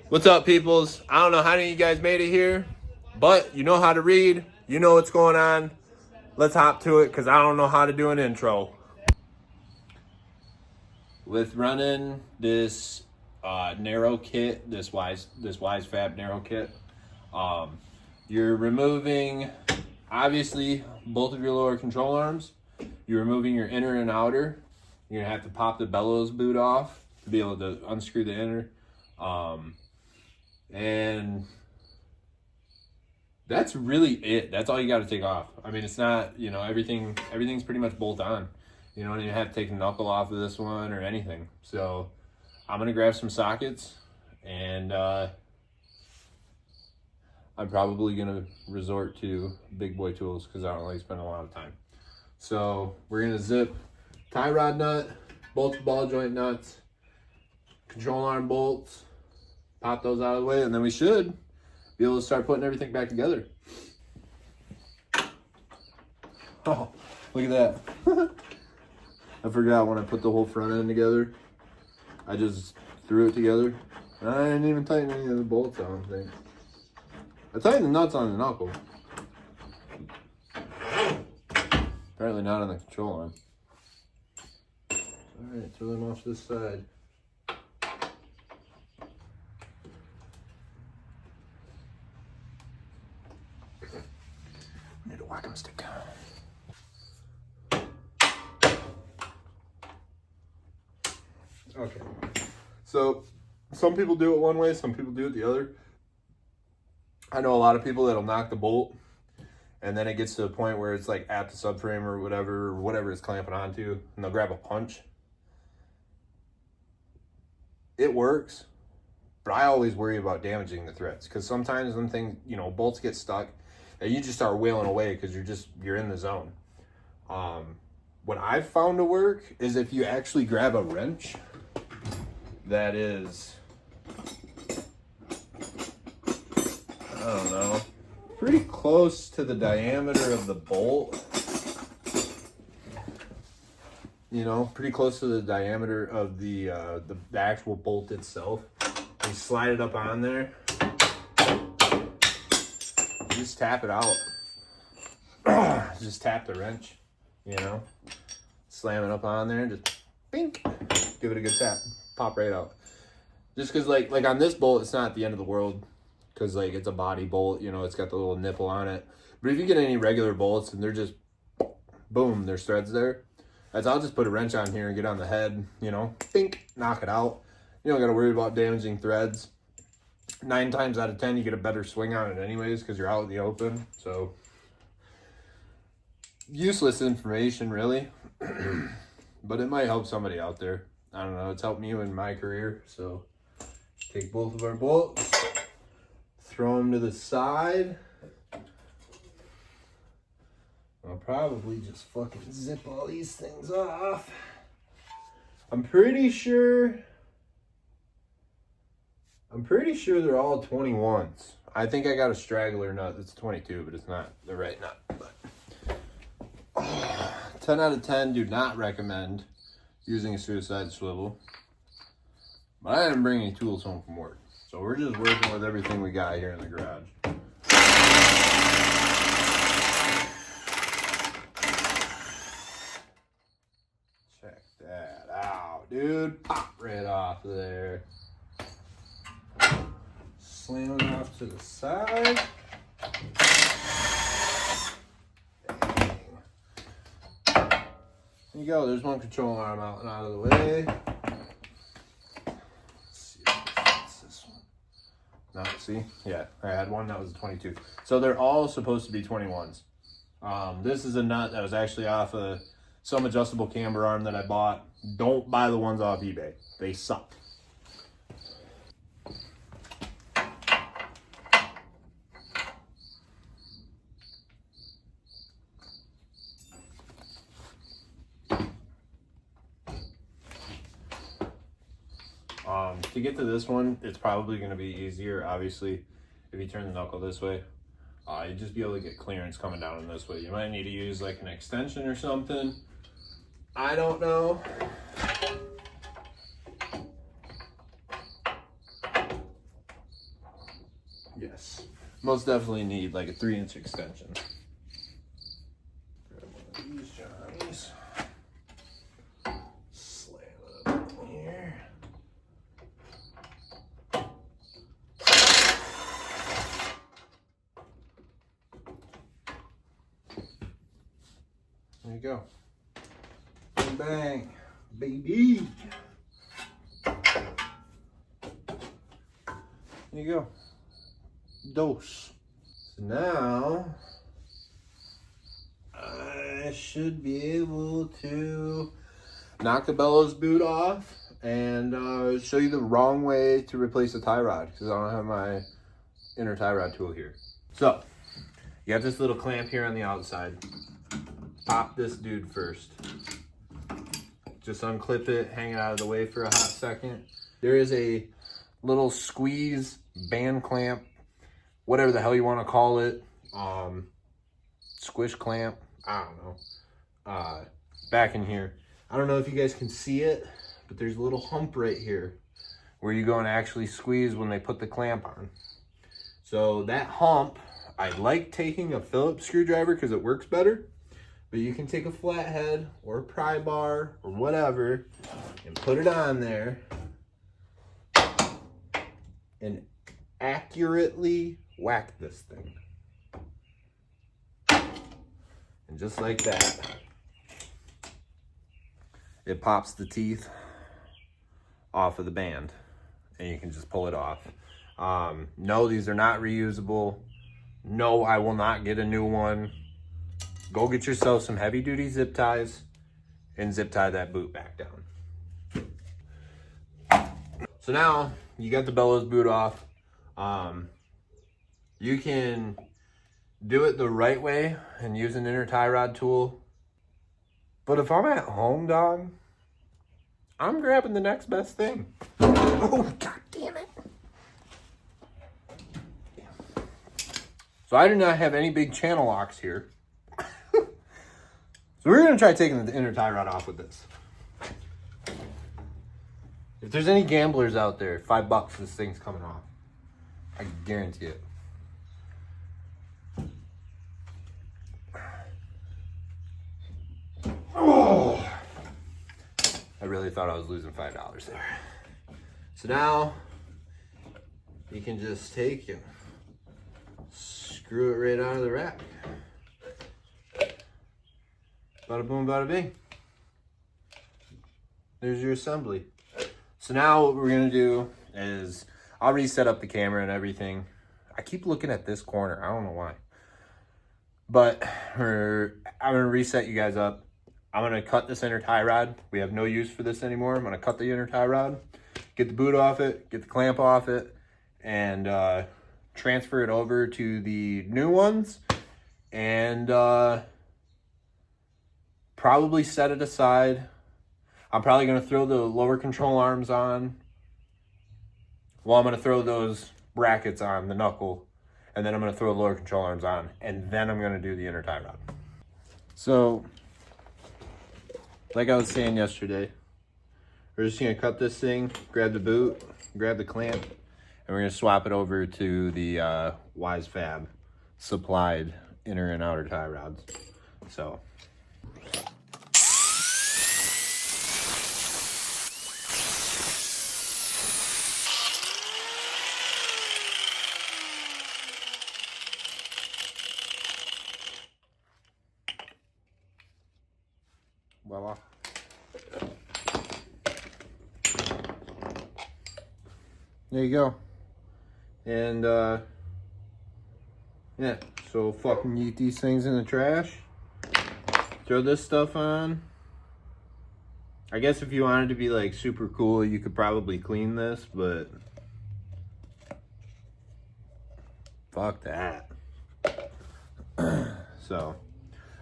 What's up, peoples? I don't know how many of you guys made it here, but you know how to read. You know what's going on. Let's hop to it because I don't know how to do an intro. With running this narrow kit, this WiseFab Narrow Kit, you're removing obviously both of your lower control arms. You're removing your inner and outer. You're gonna have to pop the bellows boot off to be able to unscrew the inner. And that's really it. That's all you got to take off. I mean, it's not, you know, everything's pretty much bolt on. You don't even have to take the knuckle off of this one or anything. So I'm going to grab some sockets and I'm probably going to resort to big boy tools because I don't really spend a lot of time. So we're going to zip tie rod nut, both ball joint nuts, control arm bolts, pop those out of the way, and then we should be able to start putting everything back together. Oh, look at that. I forgot when I put the whole front end together, I just threw it together. I didn't even tighten any of the bolts, I don't think. I tightened the nuts on the knuckle. Apparently not on the control arm. Alright, throw them off to this side. Need a whack-em stick. Okay, so some people do it one way, some people do it the other. I know a lot of people that'll knock the bolt and then it gets to a point where it's like at the subframe or whatever it's clamping onto, and they'll grab a punch. It works, but I always worry about damaging the threads because sometimes when things, you know, bolts get stuck and you just start wailing away because you're in the zone. What I've found to work is if you actually grab a wrench that is, I don't know, pretty close to the diameter of the bolt. You know, pretty close to the diameter of the actual bolt itself. You slide it up on there. Just tap it out. Just tap the wrench, you know. Slam it up on there and just bink. Give it a good tap. Pop right out. Just because like on this bolt, it's not the end of the world. Because like it's a body bolt, you know, it's got the little nipple on it. But if you get any regular bolts and they're just, boom, there's threads there. I'll just put a wrench on here and get on the head, you know, bink, knock it out. You don't got to worry about damaging threads. 9 times out of 10, you get a better swing on it anyways because you're out in the open. So, useless information, really. But it might help somebody out there. I don't know. It's helped me in my career. So, take both of our bolts, throw them to the side. I'll probably just fucking zip all these things off. I'm pretty sure they're all 21s. I think I got a straggler nut that's 22, but it's not the right nut. But 10 out of 10 do not recommend using a suicide swivel. But I didn't bring any tools home from work. So we're just working with everything we got here in the garage. Check that out, dude. Pop right off of there. Slam it off to the side. Bang. There you go. There's one control arm out and out of the way. Let's see if it's this one. No, see? Yeah, I had one that was a 22. So they're all supposed to be 21s. This is a nut that was actually off of some adjustable camber arm that I bought. Don't buy the ones off eBay. They suck. To get to this one, it's probably going to be easier, obviously, if you turn the knuckle this way. You'd just be able to get clearance coming down this way. You might need to use like an extension or something. I don't know. Yes. Most definitely need like a 3-inch extension. Grab one of these Johnnies. Slam it up in here. There you go. Bang, bang, baby. There you go. Dose. So now I should be able to knock the bellows boot off and show you the wrong way to replace the tie rod because I don't have my inner tie rod tool here. So you got this little clamp here on the outside. Pop this dude first. Just unclip it, hang it out of the way for a hot second. There is a little squeeze band clamp, whatever the hell you want to call it, squish clamp, I don't know, back in here. I don't know if you guys can see it, but there's a little hump right here where you go and actually squeeze when they put the clamp on. So that hump, I like taking a Phillips screwdriver because it works better, but you can take a flathead or a pry bar or whatever and put it on there and accurately whack this thing. And just like that, it pops the teeth off of the band and you can just pull it off. No, these are not reusable. No, I will not get a new one. Go get yourself some heavy duty zip ties and zip tie that boot back down. So now you got the bellows boot off. You can do it the right way and use an inner tie rod tool. But if I'm at home, dog, I'm grabbing the next best thing. Oh, god damn it. So I do not have any big channel locks here. So we're gonna try taking the inner tie rod off with this. If there's any gamblers out there, $5 this thing's coming off. I guarantee it. Oh, I really thought I was losing $5 there. So now you can just take and screw it right out of the rack. Bada boom, bada bing. There's your assembly. So now what we're gonna do is I'll reset up the camera and everything. I keep looking at this corner. I don't know why. But I'm gonna reset you guys up. I'm gonna cut this inner tie rod. We have no use for this anymore. I'm gonna cut the inner tie rod, get the boot off it, get the clamp off it, and transfer it over to the new ones, and probably set it aside. I'm probably gonna throw the lower control arms on. Well, I'm gonna throw those brackets on, the knuckle, and then I'm gonna throw the lower control arms on, and then I'm gonna do the inner tie rod. So, like I was saying yesterday, we're just gonna cut this thing, grab the boot, grab the clamp, and we're gonna swap it over to the WiseFab supplied inner and outer tie rods. So. Voila. There you go. And yeah, so fucking yeet these things in the trash. Throw this stuff on. I guess if you wanted to be like super cool, you could probably clean this, but fuck that. So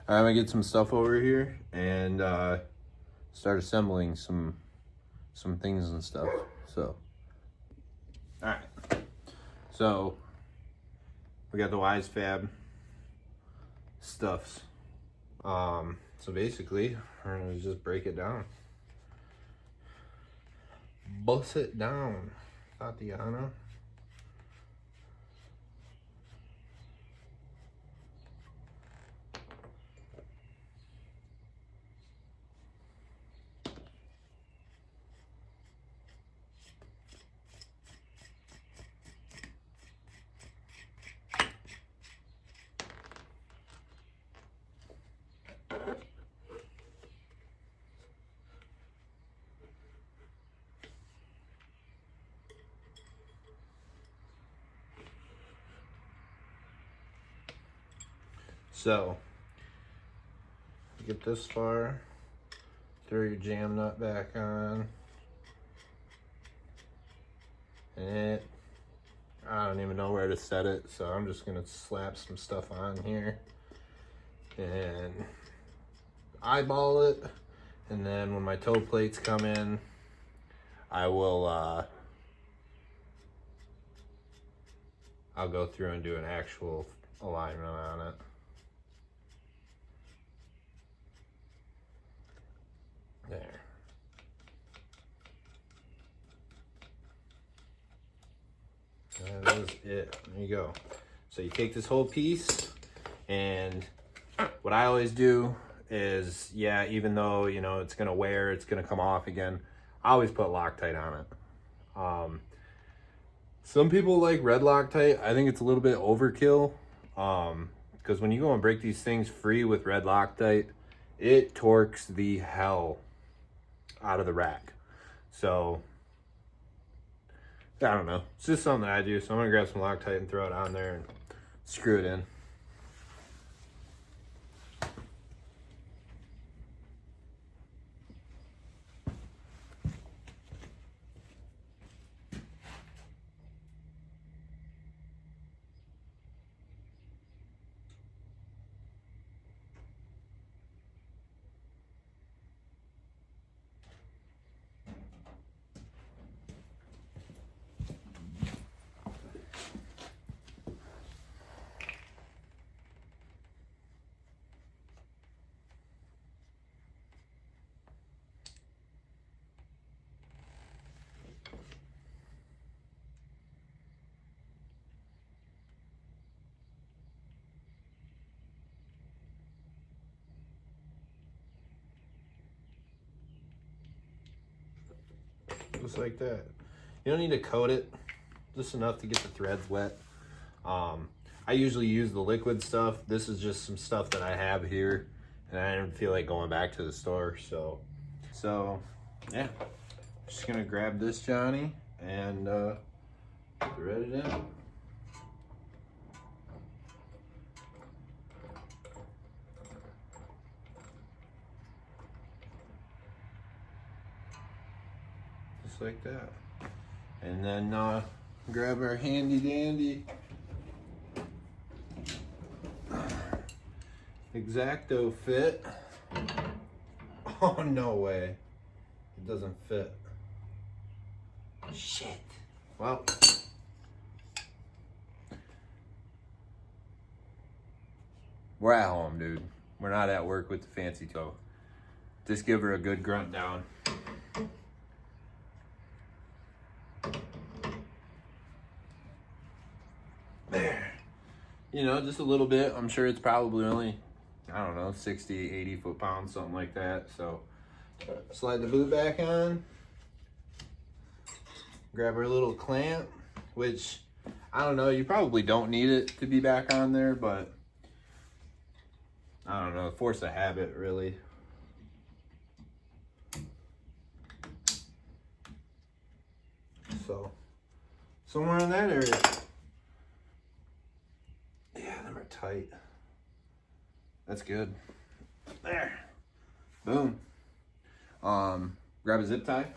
I'm gonna get some stuff over here and start assembling some things and stuff. So, all right. So we got the WiseFab stuffs. So basically, we're gonna just break it down, bust it down, Tatiana. So you get this far, throw your jam nut back on, and I don't even know where to set it, so I'm just gonna slap some stuff on here and eyeball it, and then when my toe plates come in, I will I'll go through and do an actual alignment on it. There. That is it. There you go. So you take this whole piece, and what I always do is, yeah, even though, you know, it's gonna wear, it's gonna come off again, I always put Loctite on it. Some people like red Loctite. I think it's a little bit overkill, because when you go and break these things free with red Loctite, it torques the hell out of the rack. So I don't know, it's just something that I do. So I'm gonna grab some Loctite and throw it on there and screw it in. Just like that. You don't need to coat it, just enough to get the threads wet. I usually use the liquid stuff. This is just some stuff that I have here, and I didn't feel like going back to the store. So yeah, just gonna grab this Johnny and thread it in. Just like that. And then grab our handy dandy X-Acto fit. Oh, no way. It doesn't fit. Shit. Well, we're at home, dude. We're not at work with the fancy toe. Just give her a good grunt down. There. You know, just a little bit. I'm sure it's probably only, I don't know, 60, 80 foot-pounds, something like that. So slide the boot back on. Grab our little clamp, which, I don't know, you probably don't need it to be back on there, but I don't know, force of habit, really. So, somewhere in that area. Yeah, them are tight. That's good. There. Boom. Grab a zip tie.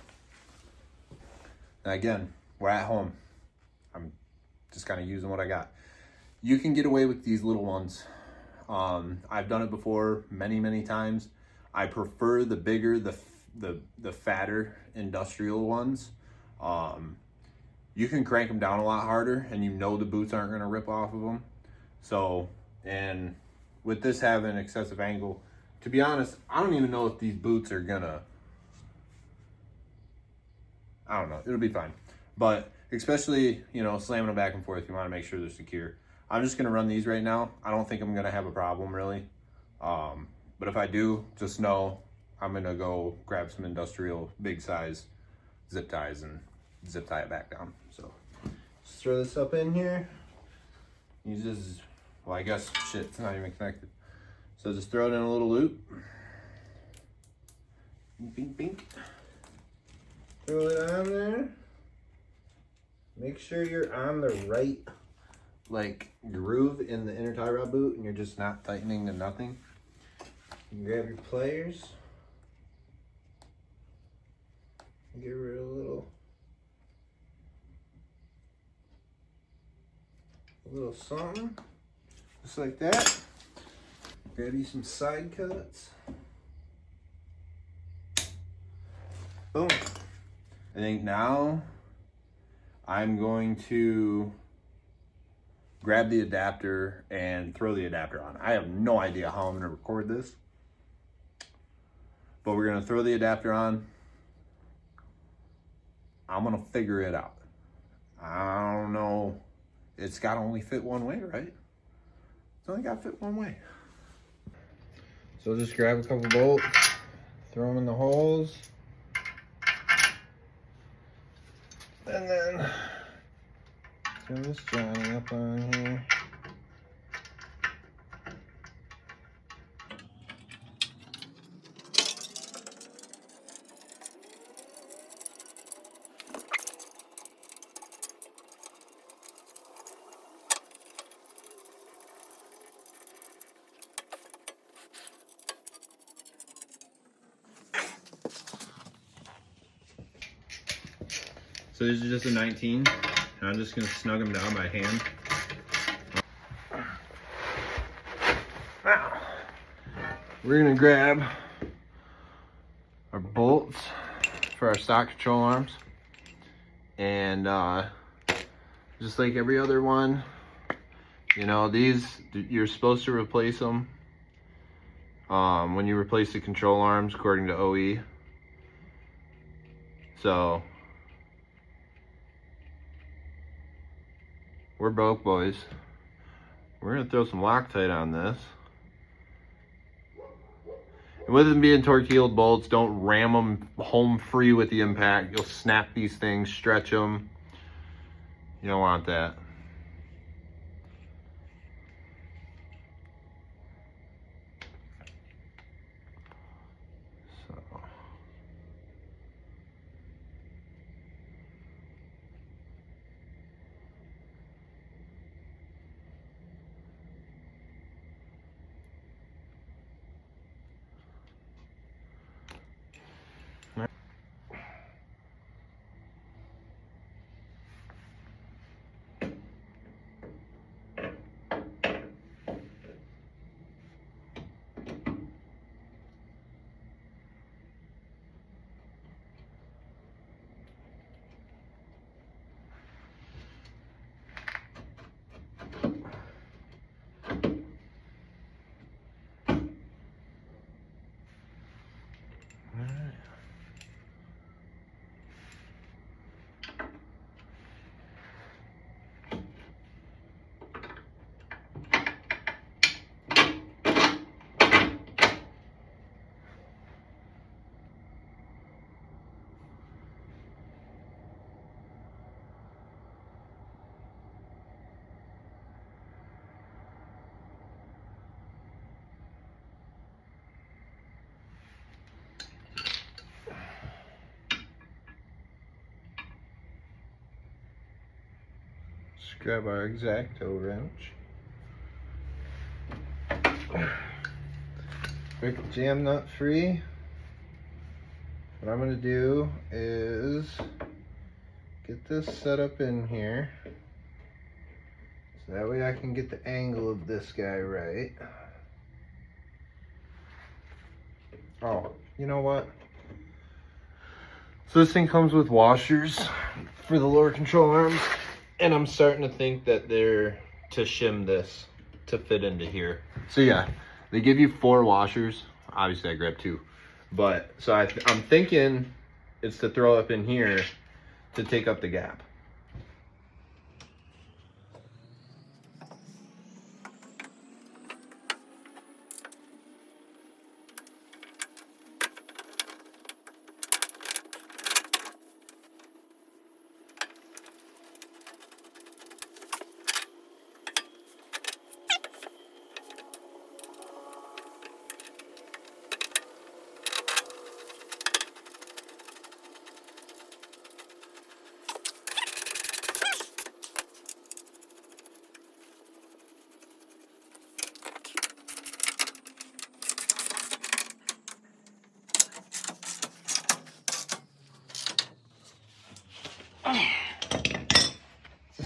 And again, we're at home. I'm just kind of using what I got. You can get away with these little ones. I've done it before many times. I prefer the bigger, the fatter industrial ones. You can crank them down a lot harder, and you know the boots aren't going to rip off of them. So, and with this having excessive angle, to be honest, I don't even know if these boots are gonna, I don't know, it'll be fine. But especially, you know, slamming them back and forth, you want to make sure they're secure. I'm just gonna run these right now. I don't think I'm gonna have a problem really. But if I do, just know I'm gonna go grab some industrial big size zip ties and zip tie it back down. So just throw this up in here. Use this, well, I guess shit, it's not even connected. So just throw it in a little loop. Bink, bink. Throw it on there. Make sure you're on the right like groove in the inner tie rod boot and you're just not tightening to nothing, you grab your pliers, get rid of a little something, just like that. Grab you some side cuts. Boom. I think now I'm going to grab the adapter and throw the adapter on. I have no idea how I'm gonna record this, but we're gonna throw the adapter on. I'm gonna figure it out. I don't know. It's gotta only fit one way, right? It's only gotta fit one way. So just grab a couple bolts, throw them in the holes, and then throw this Johnny up on here. So these are just a 19, and I'm just gonna snug them down by hand. Now, we're gonna grab our bolts for our stock control arms, and just like every other one, you know, these, you're supposed to replace them when you replace the control arms according to OE. So we're broke, boys. We're gonna throw some Loctite on this. And with them being torque-heeled bolts, don't ram them home free with the impact. You'll snap these things, stretch them. You don't want that. So. Grab our X-Acto wrench. Break the jam nut free. What I'm going to do is get this set up in here, so that way I can get the angle of this guy right. Oh, you know what? So this thing comes with washers for the lower control arms, and I'm starting to think that they're to shim this to fit into here. So yeah, they give you 4 washers. Obviously I grabbed 2. But, so I'm thinking it's to throw up in here to take up the gap.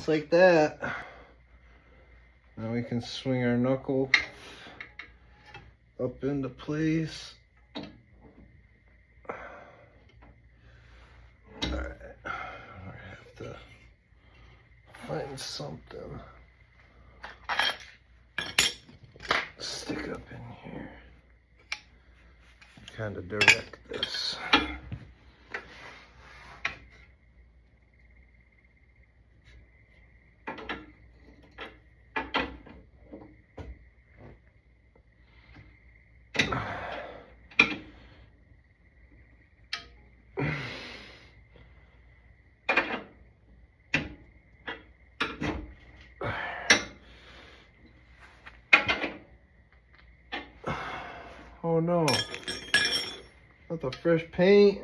just like that. Now we can swing our knuckle up into place. Alright, I have to find something. Stick up in here. Kind of direct this. Oh no, not the fresh paint.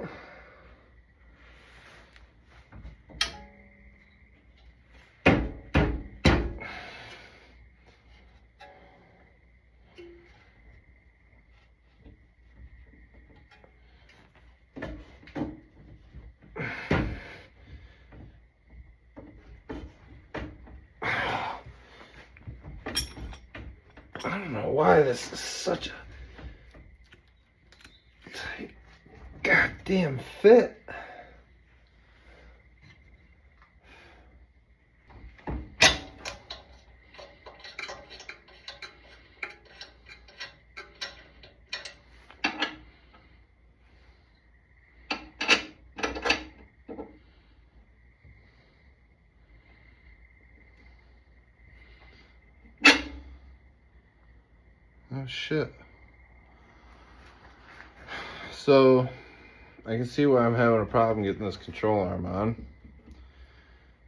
I don't know why this is such a tight goddamn fit. Oh shit. So I can see why I'm having a problem getting this control arm on.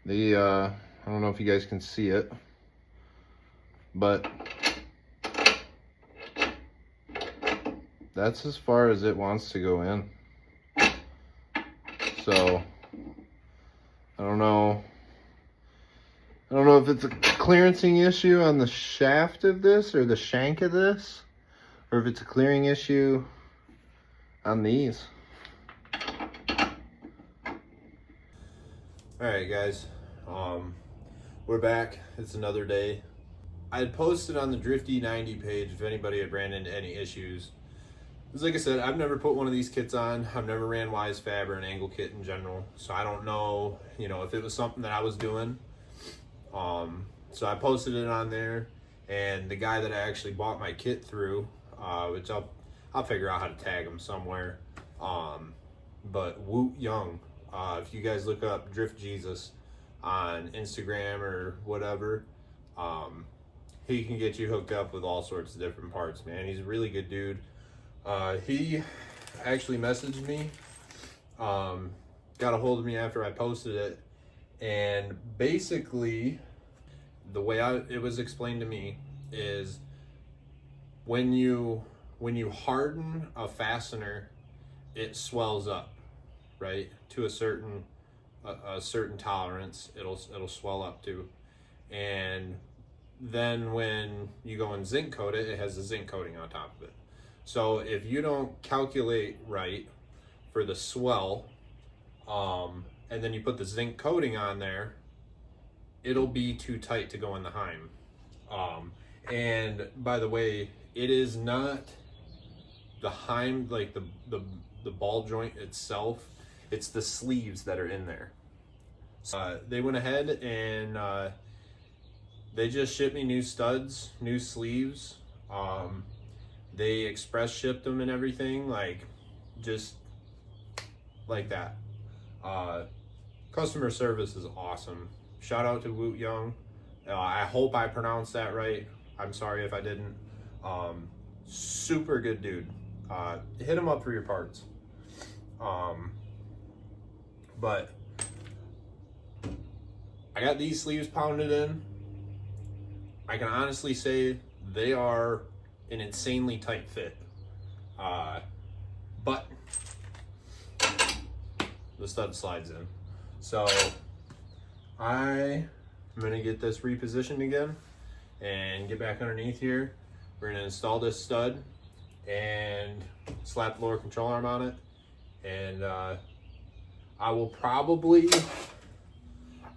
I don't know if you guys can see it, but that's as far as it wants to go in. So I don't know if it's a clearancing issue on the shaft of this or the shank of this, or if it's a clearing issue on these. Alright guys, we're back. It's another day. I had posted on the Drift E90 page if anybody had ran into any issues. Because like I said, I've never put one of these kits on. I've never ran WiseFab or an angle kit in general. So I don't know, if it was something that I was doing. So I posted it on there, and the guy that I actually bought my kit through, which I'll figure out how to tag him somewhere. But Woot Young, if you guys look up Drift Jesus on Instagram or whatever, he can get you hooked up with all sorts of different parts, man. He's a really good dude. He actually messaged me, got a hold of me after I posted it, and basically the way it was explained to me is when you harden a fastener, it swells up, right, to a certain tolerance. It'll swell up to, and then when you go and zinc coat it, it has a zinc coating on top of it. So if you don't calculate right for the swell, and then you put the zinc coating on there, it'll be too tight to go in the Heim. And by the way, it is not the Heim, like the ball joint itself, it's the sleeves that are in there. So, they went ahead and they just shipped me new studs, new sleeves. They express shipped them and everything, just like that. Customer service is awesome. Shout out to Woot Young. I hope I pronounced that right. I'm sorry if I didn't. Super good dude. Hit him up for your parts. But I got these sleeves pounded in. I can honestly say they are an insanely tight fit. But the stud slides in. So I'm gonna get this repositioned again and get back underneath here. We're gonna install this stud and slap the lower control arm on it. And I will probably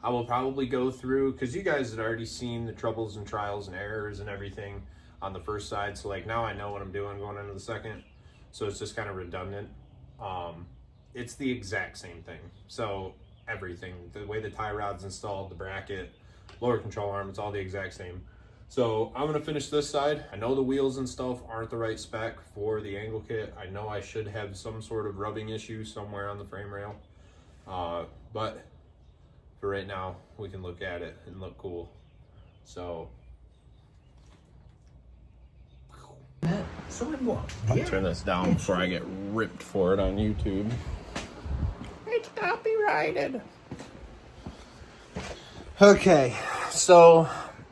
I will probably go through, because you guys had already seen the troubles and trials and errors and everything on the first side. So like now I know what I'm doing going into the second. So it's just kind of redundant. It's the exact same thing. So everything, the way the tie rod's installed, the bracket, lower control arm, it's all the exact same. So I'm gonna finish this side. I know the wheels and stuff aren't the right spec for the angle kit. I know I should have some sort of rubbing issue somewhere on the frame rail. But for right now, we can look at it and look cool. So I'll turn this down before I get ripped for it on YouTube. It's copyrighted. Okay, so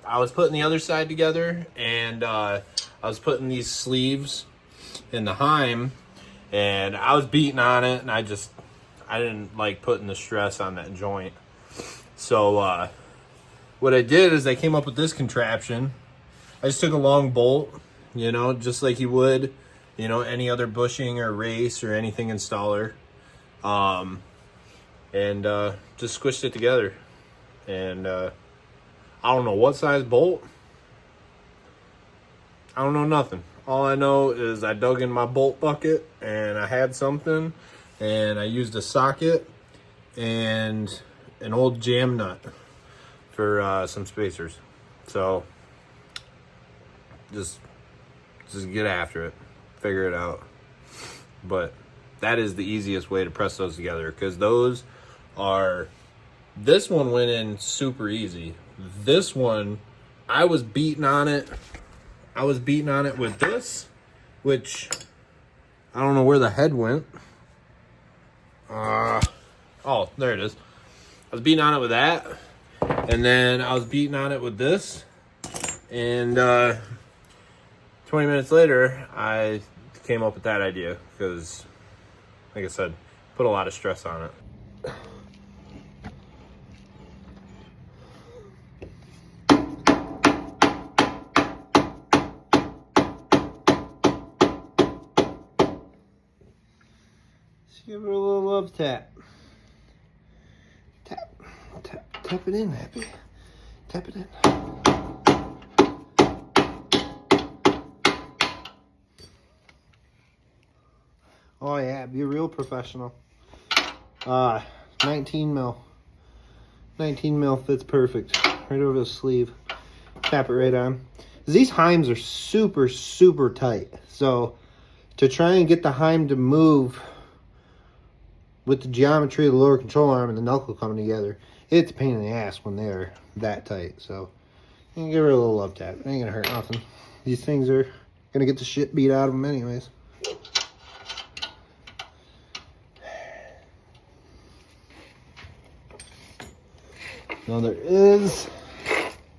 I was putting the other side together, and I was putting these sleeves in the Heim, and I was beating on it, and I didn't like putting the stress on that joint. So what I did is I came up with this contraption. I just took a long bolt, you know, just like you would, you know, any other bushing or race or anything installer, and just squished it together. And I don't know what size bolt. I don't know nothing. All I know is I dug in my bolt bucket and I had something, and I used a socket and an old jam nut for some spacers. So just get after it, figure it out. But that is the easiest way to press those together, because those are, this one went in super easy. This one, I was beating on it with this, which I don't know where the head went. Oh, there it is. I was beating on it with that, and then I was beating on it with this, and 20 minutes later, I came up with that idea, because, like I said, put a lot of stress on it. Give her a little love tap. Tap it in, Happy. Tap it in. Oh yeah, be a real professional. 19 mil. 19 mil fits perfect. Right over the sleeve. Tap it right on. These Heims are super, super tight. So to try and get the Heim to move with the geometry of the lower control arm and the knuckle coming together, it's a pain in the ass when they're that tight. So you can give her a little love tap. It ain't gonna hurt nothing. These things are gonna get the shit beat out of them anyways. Now there is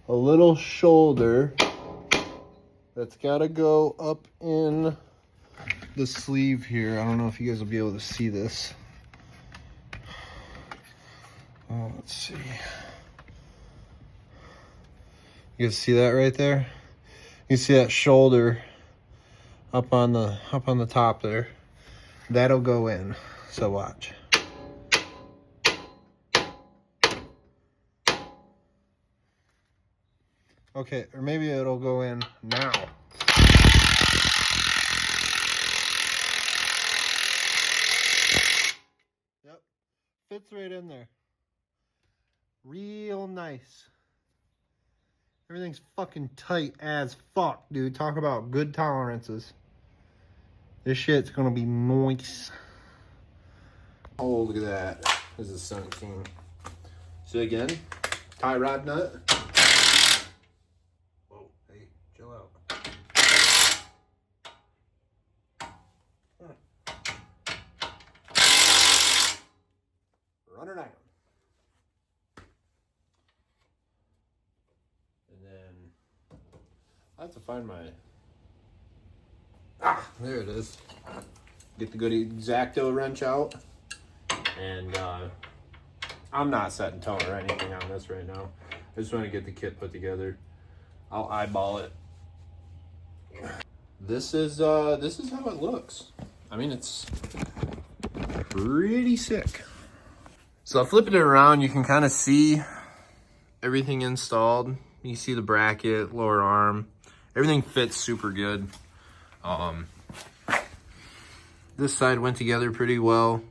a little shoulder that's gotta go up in the sleeve here. I don't know if you guys will be able to see this. Oh, let's see. You guys see that right there? You see that shoulder up on the top there? That'll go in. So watch. Okay, or maybe it'll go in now. Yep, fits right in there. Real nice. Everything's fucking tight as fuck, dude. Talk about good tolerances. This shit's gonna be nice. Oh, look at that. This is 17. So again, tie rod nut. Whoa, hey, chill out. Run her down. And then I have to find my, there it is. Get the good X-Acto wrench out. And I'm not setting tone or anything on this right now. I just want to get the kit put together. I'll eyeball it. This is how it looks. I mean, it's pretty sick. So flipping it around, you can kind of see everything installed. You see the bracket, lower arm, everything fits super good. This side went together pretty well.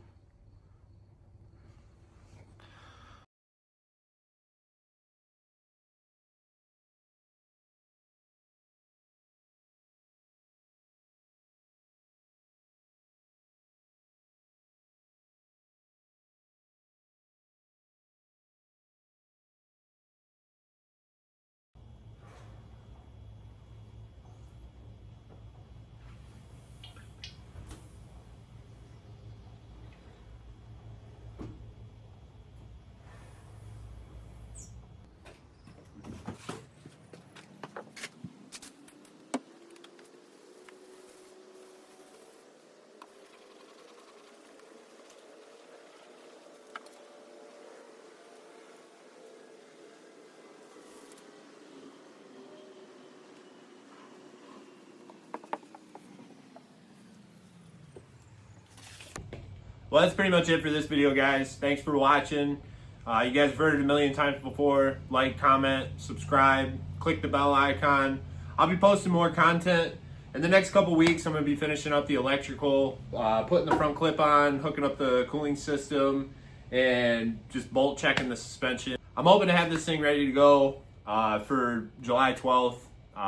Well, that's pretty much it for this video, guys. Thanks for watching. You guys have heard it a million times before. Like, comment, subscribe, click the bell icon. I'll be posting more content. In the next couple weeks, I'm going to be finishing up the electrical, putting the front clip on, hooking up the cooling system, and just bolt checking the suspension. I'm hoping to have this thing ready to go for July 12th.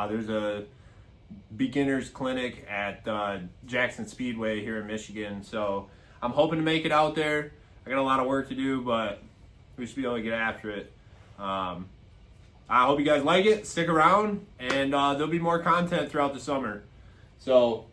There's a beginner's clinic at Jackson Speedway here in Michigan. So I'm hoping to make it out there. I got a lot of work to do, but we should be able to get after it. I hope you guys like it. Stick around, and there'll be more content throughout the summer. So